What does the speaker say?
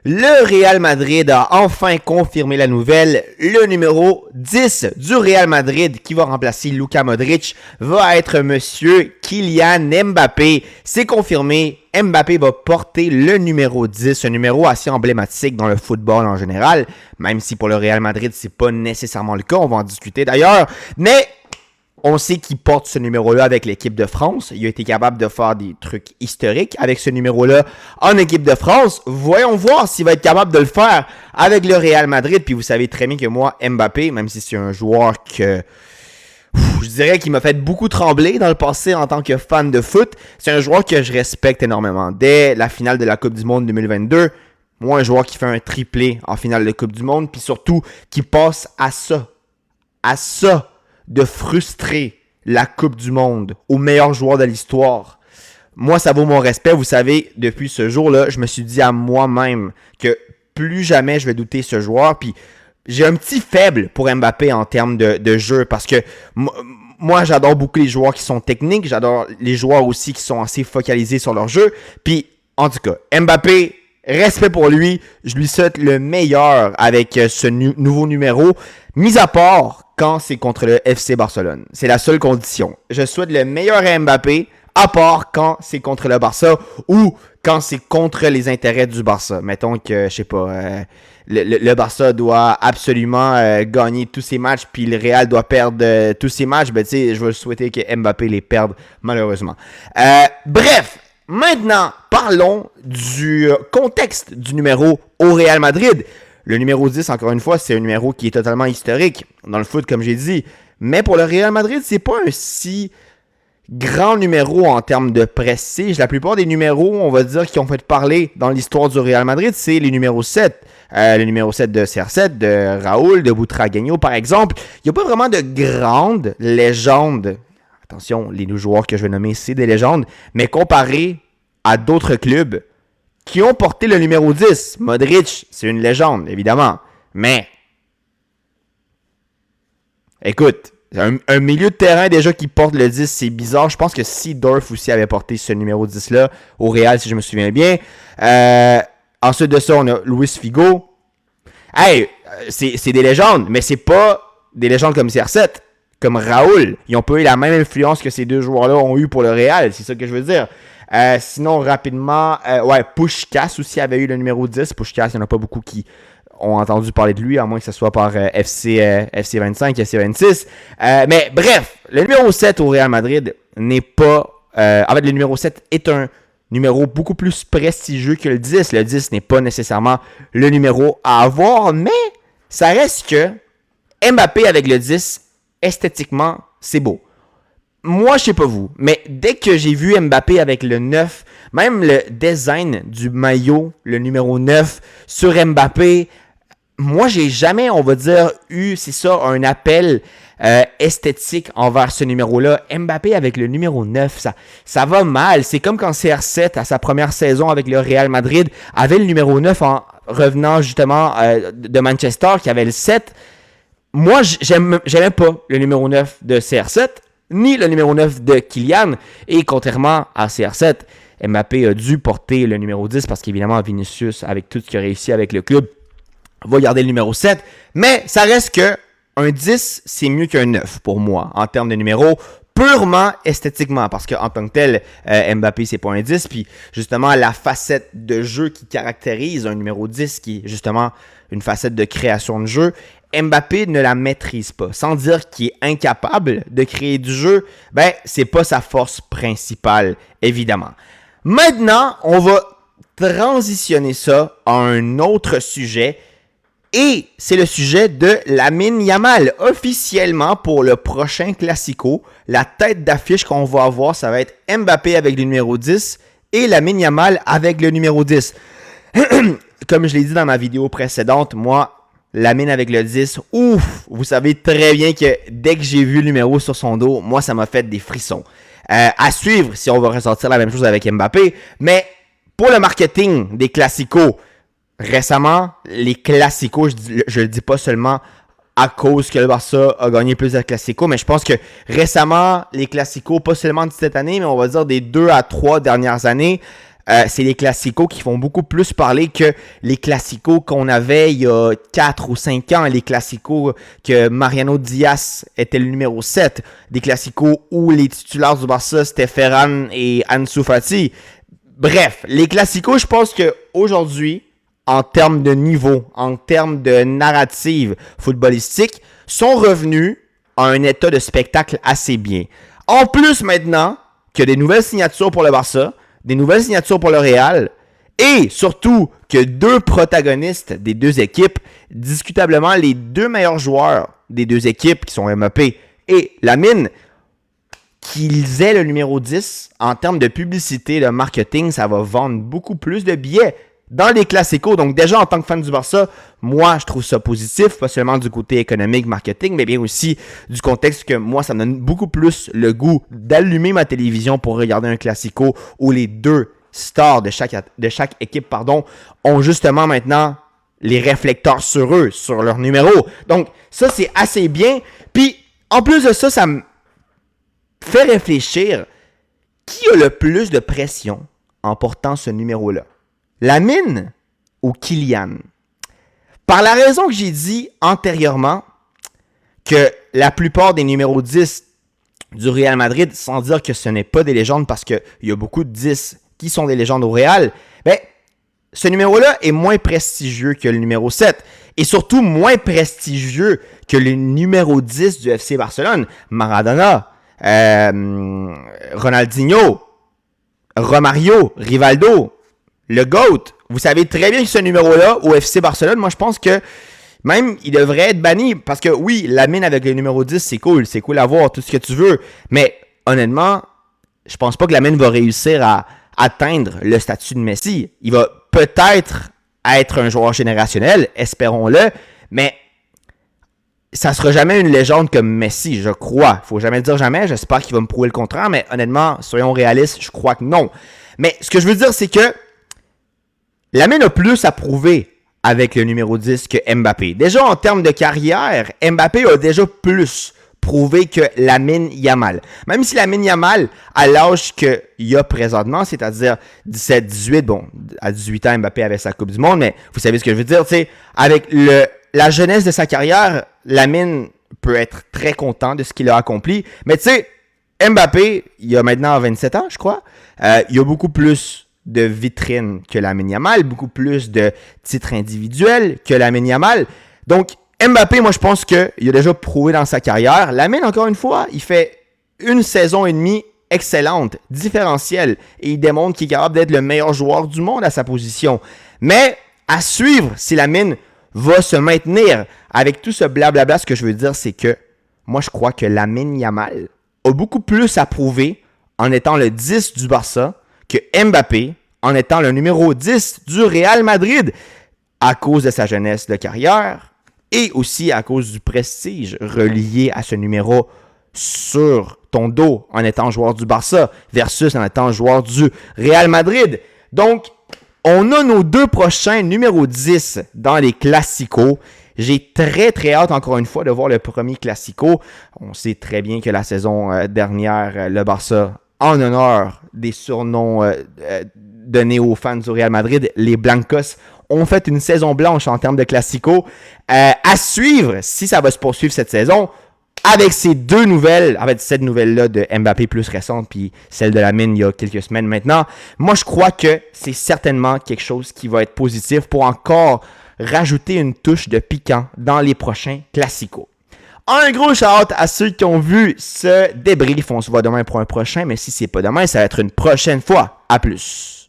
Le Real Madrid a enfin confirmé la nouvelle. Le numéro 10 du Real Madrid qui va remplacer Luka Modric va être monsieur Kylian Mbappé. C'est confirmé, Mbappé va porter le numéro 10, un numéro assez emblématique dans le football en général, même si pour le Real Madrid, c'est pas nécessairement le cas, on va en discuter d'ailleurs, mais on sait qu'il porte ce numéro-là avec l'équipe de France. Il a été capable de faire des trucs historiques avec ce numéro-là en équipe de France. Voyons voir s'il va être capable de le faire avec le Real Madrid. Puis vous savez très bien que moi, Mbappé, même si c'est un joueur que je dirais qu'il m'a fait beaucoup trembler dans le passé en tant que fan de foot, c'est un joueur que je respecte énormément. Dès la finale de la Coupe du Monde 2022, moi, un joueur qui fait un triplé en finale de Coupe du Monde, puis surtout qui passe à ça, de frustrer la Coupe du Monde au meilleur joueur de l'histoire. Moi, ça vaut mon respect. Vous savez, depuis ce jour-là, je me suis dit à moi-même que plus jamais je vais douter ce joueur. Puis j'ai un petit faible pour Mbappé en termes de jeu parce que moi, j'adore beaucoup les joueurs qui sont techniques. J'adore les joueurs aussi qui sont assez focalisés sur leur jeu. Puis, en tout cas, Mbappé, respect pour lui. Je lui souhaite le meilleur avec ce nouveau numéro. Mis à part quand c'est contre le FC Barcelone. C'est la seule condition. Je souhaite le meilleur à Mbappé, à part quand c'est contre le Barça ou quand c'est contre les intérêts du Barça. Mettons que, je sais pas, le Barça doit absolument gagner tous ses matchs, puis le Real doit perdre tous ses matchs. Ben, tu sais, je veux souhaiter que Mbappé les perde, malheureusement. Bref, maintenant, parlons du contexte du numéro au Real Madrid. Le numéro 10, encore une fois, c'est un numéro qui est totalement historique dans le foot, comme j'ai dit. Mais pour le Real Madrid, c'est pas un si grand numéro en termes de prestige. La plupart des numéros, on va dire, qui ont fait parler dans l'histoire du Real Madrid, c'est les numéros 7. Le numéro 7 de CR7, de Raúl, de Butragueño, par exemple. Il n'y a pas vraiment de grandes légendes. Attention, les joueurs que je vais nommer, c'est des légendes. Mais comparé à d'autres clubs qui ont porté le numéro 10. Modric, c'est une légende, évidemment. Mais, écoute, un milieu de terrain déjà qui porte le 10, c'est bizarre. Je pense que Seedorf aussi avait porté ce numéro 10-là au Real, si je me souviens bien. Ensuite de ça, on a Luis Figo. Hey, c'est des légendes, mais c'est pas des légendes comme CR7, comme Raúl. Ils n'ont pas eu la même influence que ces deux joueurs-là ont eu pour le Real. C'est ça que je veux dire. Sinon, rapidement, Puskás aussi avait eu le numéro 10. Puskás, il n'y en a pas beaucoup qui ont entendu parler de lui, à moins que ce soit par FC25, FC26. Mais bref, le numéro 7 au Real Madrid n'est pas... en fait, le numéro 7 est un numéro beaucoup plus prestigieux que le 10. Le 10 n'est pas nécessairement le numéro à avoir, mais ça reste que Mbappé avec le 10, esthétiquement, c'est beau. Moi, je sais pas vous, mais dès que j'ai vu Mbappé avec le 9, même le design du maillot, le numéro 9 sur Mbappé, moi, j'ai jamais, on va dire, eu, c'est ça, un appel esthétique envers ce numéro-là. Mbappé avec le numéro 9, ça va mal. C'est comme quand CR7, à sa première saison avec le Real Madrid, avait le numéro 9 en revenant justement de Manchester, qui avait le 7. Moi, j'aimais pas le numéro 9 de CR7. Ni le numéro 9 de Kylian. Et contrairement à CR7, Mbappé a dû porter le numéro 10 parce qu'évidemment, Vinicius, avec tout ce qu'il a réussi avec le club, va garder le numéro 7. Mais ça reste que un 10, c'est mieux qu'un 9 pour moi en termes de numéro. Purement esthétiquement, parce qu'en tant que tel, Mbappé, c'est pas un 10. Puis justement, la facette de jeu qui caractérise un numéro 10, qui est justement une facette de création de jeu, Mbappé ne la maîtrise pas. Sans dire qu'il est incapable de créer du jeu, ben, c'est pas sa force principale, évidemment. Maintenant, on va transitionner ça à un autre sujet. Et c'est le sujet de Lamine Yamal. Officiellement, pour le prochain Classico, la tête d'affiche qu'on va avoir, ça va être Mbappé avec le numéro 10 et Lamine Yamal avec le numéro 10. Comme je l'ai dit dans ma vidéo précédente, moi, Lamine avec le 10, ouf, vous savez très bien que dès que j'ai vu le numéro sur son dos, moi, ça m'a fait des frissons. À suivre si on va ressortir la même chose avec Mbappé. Mais pour le marketing des Classicos, récemment, les Classicos, je le dis pas seulement à cause que le Barça a gagné plus de Classicos, mais je pense que récemment, les Classicos, pas seulement de cette année, mais on va dire des 2 à 3 dernières années, c'est les classicos qui font beaucoup plus parler que les classicos qu'on avait il y a 4 ou 5 ans, les classicos que Mariano Diaz était le numéro 7, des classicos où les titulaires du Barça c'était Ferran et Ansu Fati. Bref, les classicos, je pense qu'aujourd'hui, en termes de niveau, en termes de narrative footballistique, sont revenus à un état de spectacle assez bien. En plus, maintenant, qu'il y a des nouvelles signatures pour le Barça, des nouvelles signatures pour le Real, et surtout que deux protagonistes des deux équipes, discutablement les deux meilleurs joueurs des deux équipes, qui sont Mbappé et Lamine, qu'ils aient le numéro 10, en termes de publicité, de marketing, ça va vendre beaucoup plus de billets dans les classicos. Donc déjà, en tant que fan du Barça, moi, je trouve ça positif, pas seulement du côté économique, marketing, mais bien aussi du contexte que moi, ça me donne beaucoup plus le goût d'allumer ma télévision pour regarder un classico où les deux stars de chaque équipe ont justement maintenant les réflecteurs sur eux, sur leur numéro. Donc ça, c'est assez bien. Puis, en plus de ça, ça me fait réfléchir, qui a le plus de pression en portant ce numéro-là? Lamine ou Kylian? Par la raison que j'ai dit antérieurement, que la plupart des numéros 10 du Real Madrid, sans dire que ce n'est pas des légendes parce qu'il y a beaucoup de 10 qui sont des légendes au Real, ben, ce numéro-là est moins prestigieux que le numéro 7 et surtout moins prestigieux que le numéro 10 du FC Barcelone. Maradona, Ronaldinho, Romario, Rivaldo, le GOAT. Vous savez très bien que ce numéro-là, au FC Barcelone, moi je pense que même il devrait être banni. Parce que oui, Lamine avec le numéro 10, c'est cool à voir, tout ce que tu veux. Mais honnêtement, je pense pas que Lamine va réussir à atteindre le statut de Messi. Il va peut-être être un joueur générationnel, espérons-le, mais ça sera jamais une légende comme Messi, je crois. Faut jamais le dire jamais, j'espère qu'il va me prouver le contraire, mais honnêtement, soyons réalistes, je crois que non. Mais ce que je veux dire, c'est que Lamine a plus à prouver avec le numéro 10 que Mbappé. Déjà, en termes de carrière, Mbappé a déjà plus prouvé que Lamine Yamal. Même si Lamine Yamal, à l'âge qu'il a présentement, c'est-à-dire 17-18, bon, à 18 ans, Mbappé avait sa Coupe du Monde, mais vous savez ce que je veux dire, tu sais, avec la jeunesse de sa carrière, Lamine peut être très content de ce qu'il a accompli. Mais tu sais, Mbappé, il a maintenant 27 ans, je crois. Il a beaucoup plus de vitrines que Lamine Yamal, beaucoup plus de titres individuels que Lamine Yamal. Donc, Mbappé, moi, je pense qu'il a déjà prouvé dans sa carrière. Lamine, encore une fois, il fait une saison et demie excellente, différentielle, et il démontre qu'il est capable d'être le meilleur joueur du monde à sa position. Mais, à suivre, si Lamine va se maintenir avec tout ce blablabla, ce que je veux dire, c'est que moi, je crois que Lamine Yamal a beaucoup plus à prouver en étant le 10 du Barça que Mbappé en étant le numéro 10 du Real Madrid à cause de sa jeunesse de carrière et aussi à cause du prestige relié à ce numéro sur ton dos en étant joueur du Barça versus en étant joueur du Real Madrid. Donc, on a nos deux prochains numéros 10 dans les classicos. J'ai très très hâte encore une fois de voir le premier classico. On sait très bien que la saison dernière, le Barça, en honneur des surnoms donnés aux fans du Real Madrid, les Blancos, ont fait une saison blanche en termes de classico. À suivre, si ça va se poursuivre cette saison, avec ces deux nouvelles, avec cette nouvelle-là de Mbappé plus récente, puis celle de Lamine il y a quelques semaines maintenant, moi je crois que c'est certainement quelque chose qui va être positif pour encore rajouter une touche de piquant dans les prochains classicos. Un gros shout-out à ceux qui ont vu ce débrief. On se voit demain pour un prochain, mais si c'est pas demain, ça va être une prochaine fois. À plus.